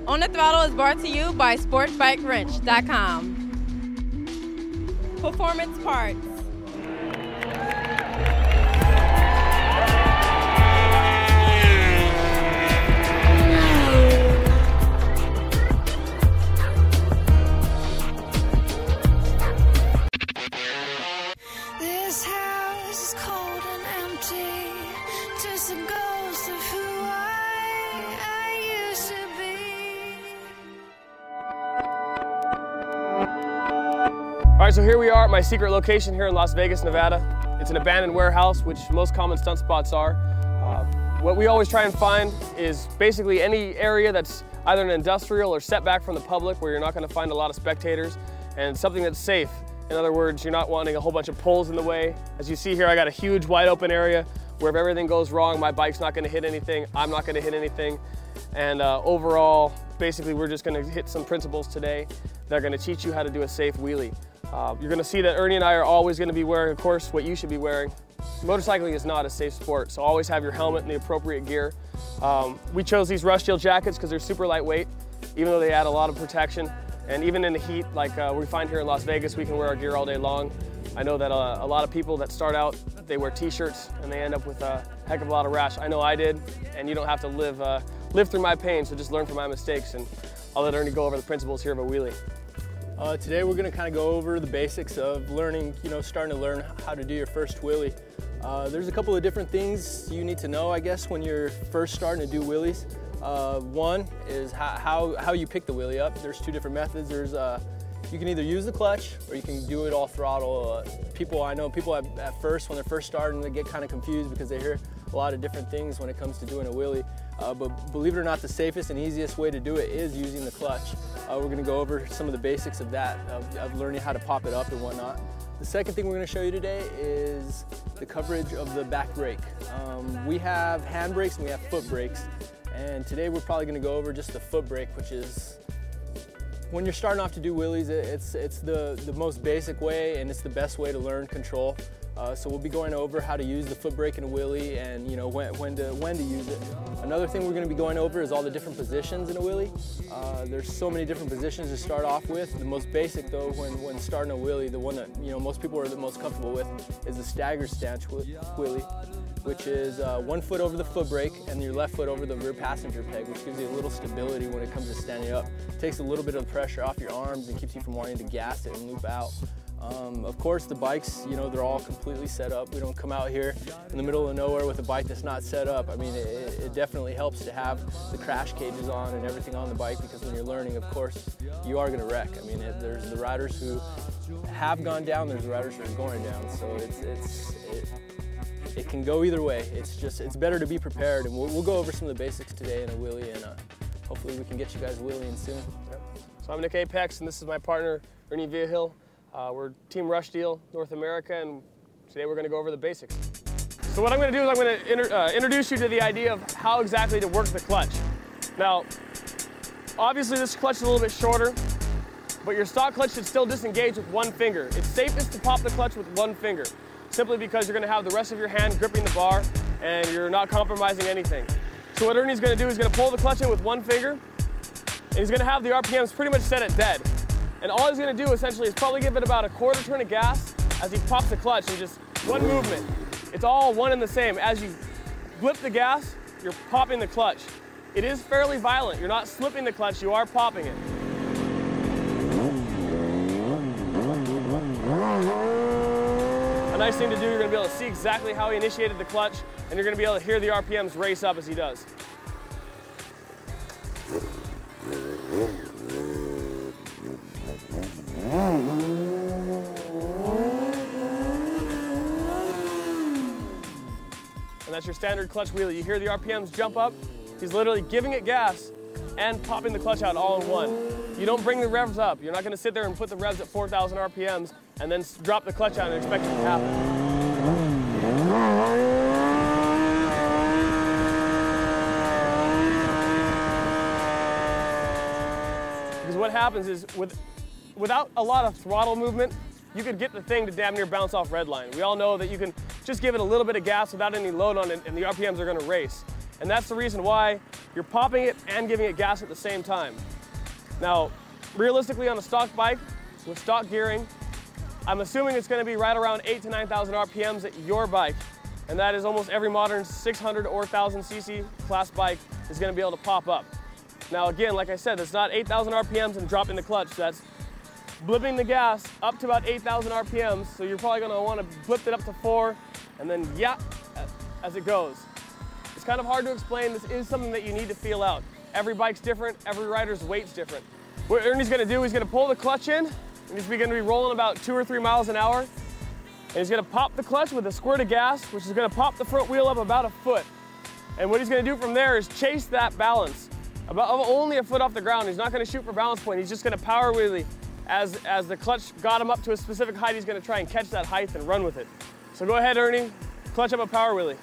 On the Throttle is brought to you by SportsBikeWrench.com. Performance Parts. This house is cold and empty, just a ghost of who I used to be. All right, so here we are at my secret location here in Las Vegas, Nevada. It's an abandoned warehouse, which most common stunt spots are. What we always try and find is basically any area that's either an industrial or set back from the public where you're not going to find a lot of spectators, and something that's safe. In other words, you're not wanting a whole bunch of poles in the way. As you see here, I got a huge wide open area where if everything goes wrong, my bike's not going to hit anything, I'm not going to hit anything. And overall, basically we're just going to hit some principles today that are going to teach you how to do a safe wheelie. You're going to see that Ernie and I are always going to be wearing, of course, what you should be wearing. Motorcycling is not a safe sport, so always have your helmet and the appropriate gear. We chose these Rush Steel jackets because they're super lightweight, even though they add a lot of protection. And even in the heat, like we find here in Las Vegas, we can wear our gear all day long. I know that a lot of people that start out, they wear t-shirts and they end up with a heck of a lot of rash. I know I did, and you don't have to live through my pain, so just learn from my mistakes. And I'll let Ernie go over the principles here of a wheelie. Today we're going to kind of go over the basics of learning, starting to learn how to do your first wheelie. There's a couple of different things you need to know, I guess, when you're first starting to do wheelies. One is how you pick the wheelie up. There's two different methods. You can either use the clutch or you can do it all throttle. I know people at first, when they're first starting, they get kind of confused because they hear a lot of different things when it comes to doing a wheelie. But believe it or not, the safest and easiest way to do it is using the clutch. We're going to go over some of the basics of that, of learning how to pop it up and whatnot. The second thing we're going to show you today is the coverage of the back brake. We have hand brakes and we have foot brakes. And today we're probably going to go over just the foot brake, which is when you're starting off to do wheelies, it's the most basic way and it's the best way to learn control. So we'll be going over how to use the foot brake in a wheelie and when to use it. Another thing we're going to be going over is all the different positions in a wheelie. There's so many different positions to start off with. The most basic though, when starting a wheelie, the one that most people are the most comfortable with is the stagger stance wheelie, which is 1 foot over the foot brake and your left foot over the rear passenger peg, which gives you a little stability when it comes to standing up. It takes a little bit of the pressure off your arms and keeps you from wanting to gas it and loop out. Of course, the bikes, they're all completely set up. We don't come out here in the middle of nowhere with a bike that's not set up. I mean, it definitely helps to have the crash cages on and everything on the bike, because when you're learning, of course, you are going to wreck. I mean, there's the riders who have gone down, there's the riders who are going down. So it can go either way. It's better to be prepared, and we'll go over some of the basics today in a wheelie, and hopefully we can get you guys wheeling soon. Yep. So I'm Nick Apex, and this is my partner, Ernie Vigil. We're Team Rush Steel North America, and today we're going to go over the basics. So what I'm going to do is I'm going to introduce you to the idea of how exactly to work the clutch. Now, obviously this clutch is a little bit shorter, but your stock clutch should still disengage with one finger. It's safest to pop the clutch with one finger, simply because you're going to have the rest of your hand gripping the bar and you're not compromising anything. So what Ernie's going to do is going to pull the clutch in with one finger, and he's going to have the RPMs pretty much set at dead. And all he's going to do essentially is probably give it about a quarter turn of gas as he pops the clutch, and just one movement. It's all one and the same. As you blip the gas, you're popping the clutch. It is fairly violent. You're not slipping the clutch, you are popping it. A nice thing to do, you're going to be able to see exactly how he initiated the clutch, and you're going to be able to hear the RPMs race up as he does. And that's your standard clutch wheelie. You hear the RPMs jump up. He's literally giving it gas and popping the clutch out all in one. You don't bring the revs up. You're not going to sit there and put the revs at 4,000 RPMs and then drop the clutch out and expect it to happen. Because what happens is without a lot of throttle movement, you could get the thing to damn near bounce off redline. We all know that you can just give it a little bit of gas without any load on it and the RPMs are going to race. And that's the reason why you're popping it and giving it gas at the same time. Now, realistically on a stock bike with stock gearing, I'm assuming it's going to be right around 8,000 to 9,000 RPMs at your bike. And that is almost every modern 600 or 1,000 cc class bike is going to be able to pop up. Now again, like I said, it's not 8,000 RPMs and dropping the clutch. That's blipping the gas up to about 8,000 RPMs. So you're probably going to want to blip it up to 4 and then yeah, as it goes. It's kind of hard to explain. This is something that you need to feel out. Every bike's different, every rider's weight's different. What Ernie's going to do, he's going to pull the clutch in, and he's going to be rolling about 2 or 3 miles an hour. And he's going to pop the clutch with a squirt of gas, which is going to pop the front wheel up about 1 foot. And what he's going to do from there is chase that balance, about only 1 foot off the ground. He's not going to shoot for balance point. He's just going to power wheelie. As the clutch got him up to a specific height, he's going to try and catch that height and run with it. So go ahead, Ernie, clutch up a power wheelie.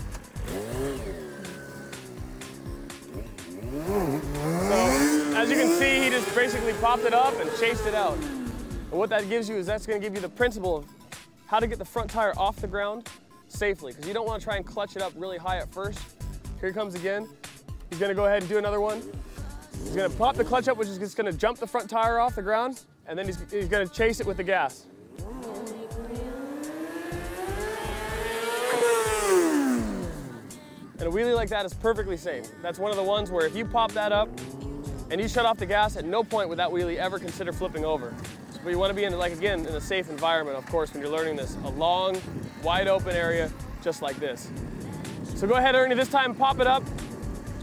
So, as you can see, he just basically popped it up and chased it out. And what that gives you is that's going to give you the principle of how to get the front tire off the ground safely, because you don't want to try and clutch it up really high at first. Here he comes again. He's going to go ahead and do another one. He's going to pop the clutch up, which is just going to jump the front tire off the ground, and then he's going to chase it with the gas. And a wheelie like that is perfectly safe. That's one of the ones where if you pop that up and you shut off the gas, at no point would that wheelie ever consider flipping over. But you want to be in, like again, in a safe environment, of course, when you're learning this. A long, wide open area, just like this. So go ahead, Ernie, this time pop it up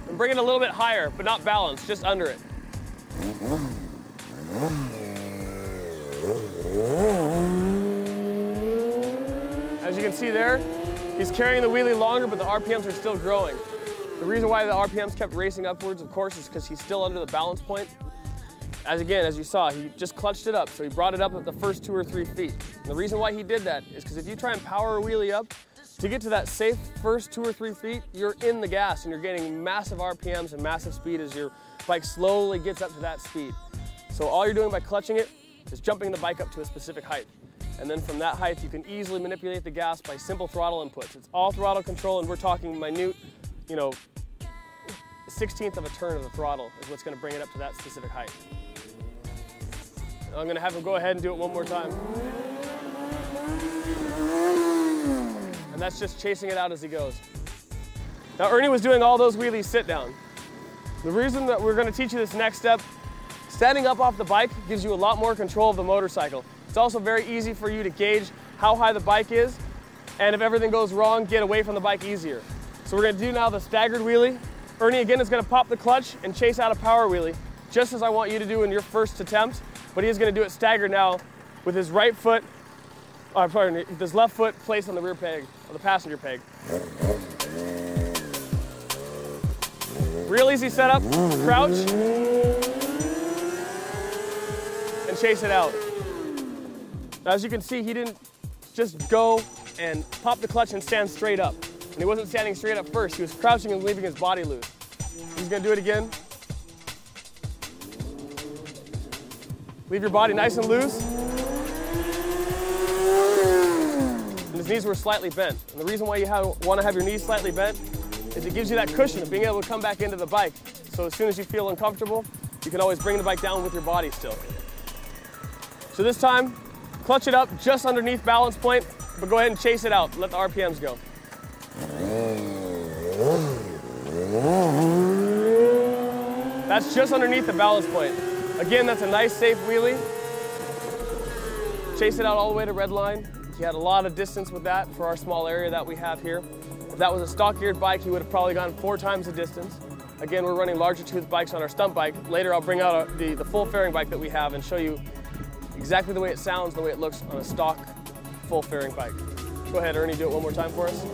and bring it a little bit higher, but not balanced, just under it. As you can see there, he's carrying the wheelie longer, but the RPMs are still growing. The reason why the RPMs kept racing upwards, of course, is because he's still under the balance point. As you saw, he just clutched it up, so he brought it up at the first 2 or 3 feet. And the reason why he did that is because if you try and power a wheelie up, to get to that safe first 2 or 3 feet, you're in the gas and you're getting massive RPMs and massive speed as your bike slowly gets up to that speed. So all you're doing by clutching it is jumping the bike up to a specific height. And then from that height, you can easily manipulate the gas by simple throttle inputs. It's all throttle control, and we're talking minute, 1/16th of a turn of the throttle is what's going to bring it up to that specific height. I'm going to have him go ahead and do it one more time. And that's just chasing it out as he goes. Now Ernie was doing all those wheelies sit down. The reason that we're going to teach you this next step, standing up off the bike gives you a lot more control of the motorcycle. It's also very easy for you to gauge how high the bike is, and if everything goes wrong, get away from the bike easier. So we're going to do now the staggered wheelie. Ernie again is going to pop the clutch and chase out a power wheelie, just as I want you to do in your first attempt, but he is going to do it staggered now with his right foot, with his left foot placed on the rear peg, or the passenger peg. Real easy setup, crouch, and chase it out. Now, as you can see, he didn't just go and pop the clutch and stand straight up. And he wasn't standing straight up first, he was crouching and leaving his body loose. He's going to do it again. Leave your body nice and loose. And his knees were slightly bent. And the reason why you want to have your knees slightly bent is it gives you that cushion of being able to come back into the bike. So as soon as you feel uncomfortable, you can always bring the bike down with your body still. So this time, clutch it up just underneath balance point, but go ahead and chase it out. Let the RPMs go. That's just underneath the balance point. Again, that's a nice safe wheelie. Chase it out all the way to red line. He had a lot of distance with that for our small area that we have here. If that was a stock geared bike, he would have probably gone 4 times the distance. Again, we're running larger tooth bikes on our stunt bike. Later, I'll bring out the full fairing bike that we have and show you exactly the way it sounds, the way it looks on a stock full fairing bike. Go ahead, Ernie, do it one more time for us.